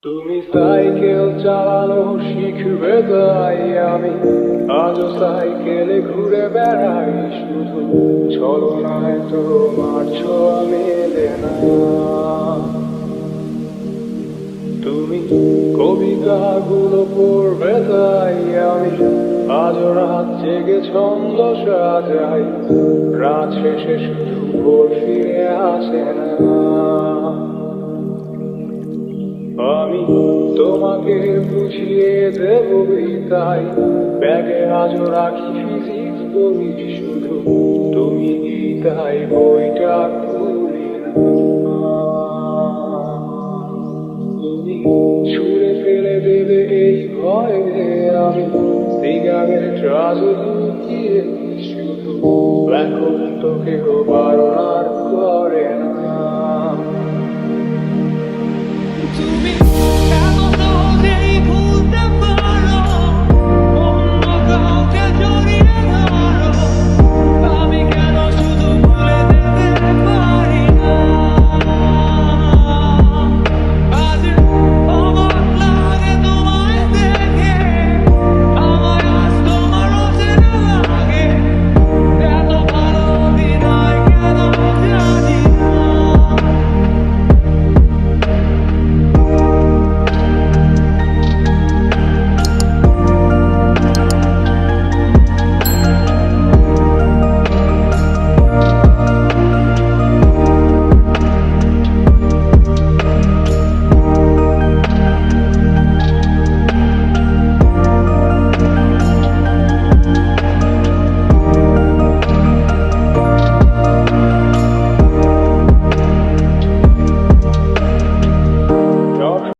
তুমি সাইকেল চালানো শিখবে তাই আমি আজও সাইকেলে ঘুরে বেড়াই, শুধু ছলনায় তোমার ছোঁয়া মেলে না। তুমি কবিতাগুলো পড়বে তাই আমি আজও রাত জেগে ছন্দ সাজাই, রাত শেষে শুধু ভোর ফিরে আসে না। আমি তোমাকে বুঝিয়ে দেব তাই ব্যাগে আজও রাখি ফিজিক্স বই, শুধু তুমি তাই বইটা খুলি না। তুমি ছুঁড়ে ফেলে দেবে এই ভয়ে আমি সিগারেট রাজু লুকিয়ে, শুধু এখন তো কেউ বারণ আর করে না।